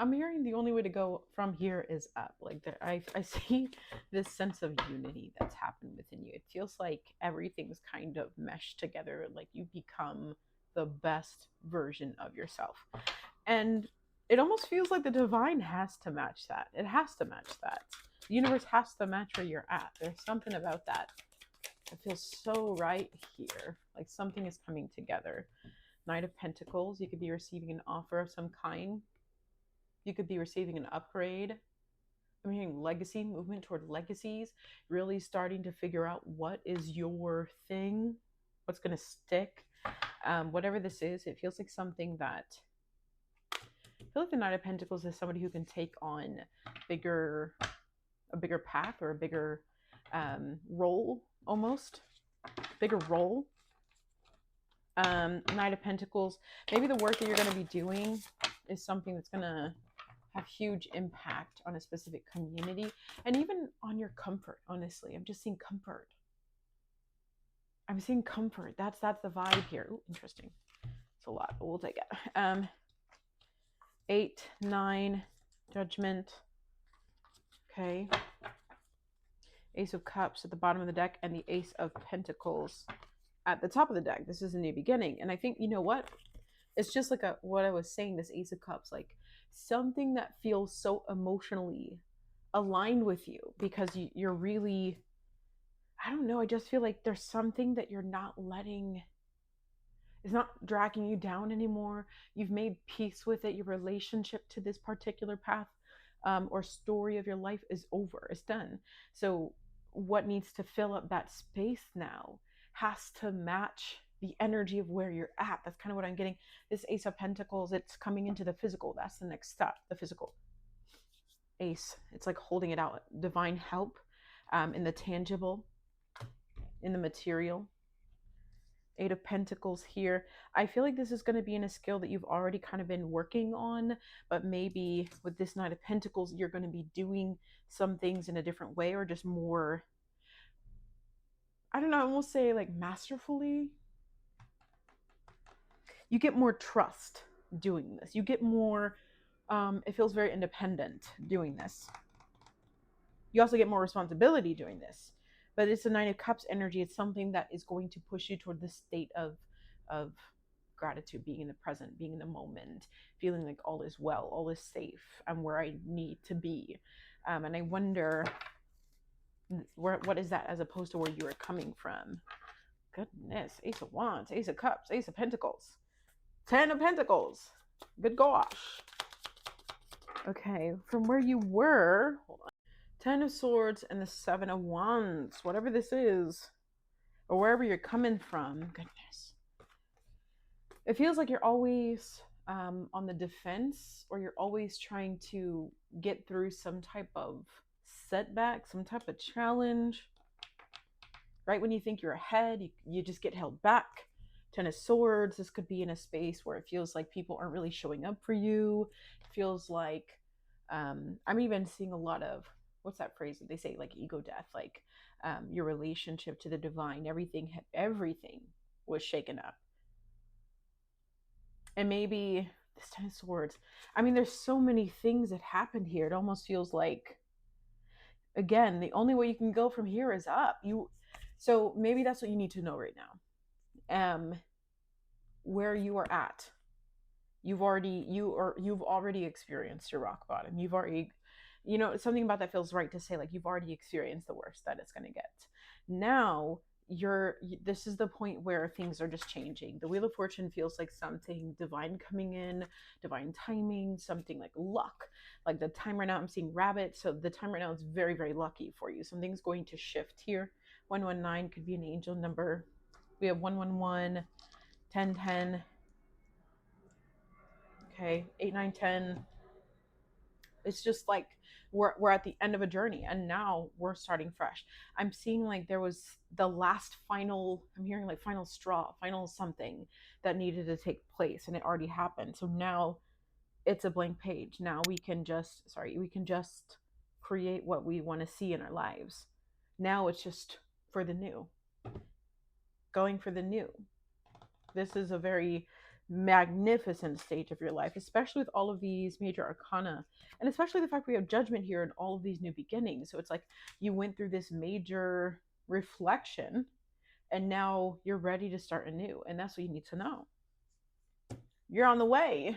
I'm hearing the only way to go from here is up. Like there, I see this sense of unity that's happened within you. It feels like everything's kind of meshed together. Like you become the best version of yourself, and it almost feels like the divine has to match that. It has to match that. The universe has to match where you're at. There's something about that. It feels so right here. Like something is coming together. Knight of Pentacles. You could be receiving an offer of some kind. You could be receiving an upgrade. I'm hearing legacy, movement toward legacies, really starting to figure out what is your thing, what's going to stick. Whatever this is, it feels like something that I feel like the Knight of Pentacles is somebody who can take on bigger, a bigger path or a bigger role, almost bigger role. Knight of Pentacles, maybe the work that you're going to be doing is something that's going to have huge impact on a specific community and even on your comfort. Honestly, I'm just seeing comfort. I'm seeing comfort. That's the vibe here. Ooh, interesting. It's a lot, but we'll take it. 8, 9, Judgment. Okay. Ace of Cups at the bottom of the deck and the Ace of Pentacles at the top of the deck. This is a new beginning. And I think, you know what? It's just like what I was saying, this Ace of Cups, like something that feels so emotionally aligned with you because you're really, I don't know, I just feel like there's something that you're not letting, it's not dragging you down anymore. You've made peace with it. Your relationship to this particular path or story of your life is over. It's done. So what needs to fill up that space now has to match the energy of where you're at. That's kind of what I'm getting. This Ace of Pentacles, it's coming into the physical. That's the next step, the physical. Ace, it's like holding it out. Divine help in the tangible, in the material. 8 of Pentacles here. I feel like this is going to be in a skill that you've already kind of been working on, but maybe with this Knight of Pentacles, you're going to be doing some things in a different way or just more, I don't know, I won't say like masterfully. You get more trust doing this. You get more, it feels very independent doing this. You also get more responsibility doing this. But it's a Nine of Cups energy. It's something that is going to push you toward this state of gratitude, being in the present, being in the moment, feeling like all is well, all is safe. I'm where I need to be. And I wonder what is that as opposed to where you are coming from. Goodness, Ace of Wands, Ace of Cups, Ace of Pentacles, 10 of Pentacles. Good gosh. Okay, from where you were, hold on. 10 of Swords and the 7 of Wands, whatever this is, or wherever you're coming from, goodness. It feels like you're always on the defense, or you're always trying to get through some type of setback, some type of challenge. Right when you think you're ahead, you just get held back. 10 of Swords, this could be in a space where it feels like people aren't really showing up for you. It feels like, I'm even seeing a lot of, what's that phrase that they say, like ego death, like your relationship to the divine, everything was shaken up. And maybe this 10 of Swords, I mean, there's so many things that happened here. It almost feels like, again, the only way you can go from here is up. So maybe that's what you need to know right now. Where you are at, you've already experienced your rock bottom. You've already, something about that feels right to say, like, you've already experienced the worst that it's going to get. Now this is the point where things are just changing. The Wheel of Fortune feels like something divine coming in, divine timing, something like luck. Like the time right now, I'm seeing rabbit, so the time right now is very, very lucky for you. Something's going to shift here. 119 could be an angel number. We have 111, 1010. Okay, 8, 9, 10. It's just like we're at the end of a journey, and now we're starting fresh. I'm seeing like there was the last final, I'm hearing like final straw, final something that needed to take place, and it already happened. So now it's a blank page. Now we can just create what we want to see in our lives. Now it's just for the new, going for the new. This is a very magnificent stage of your life, especially with all of these major arcana, and especially the fact we have judgment here and all of these new beginnings. So it's like you went through this major reflection and now you're ready to start anew. And that's what you need to know. You're on the way.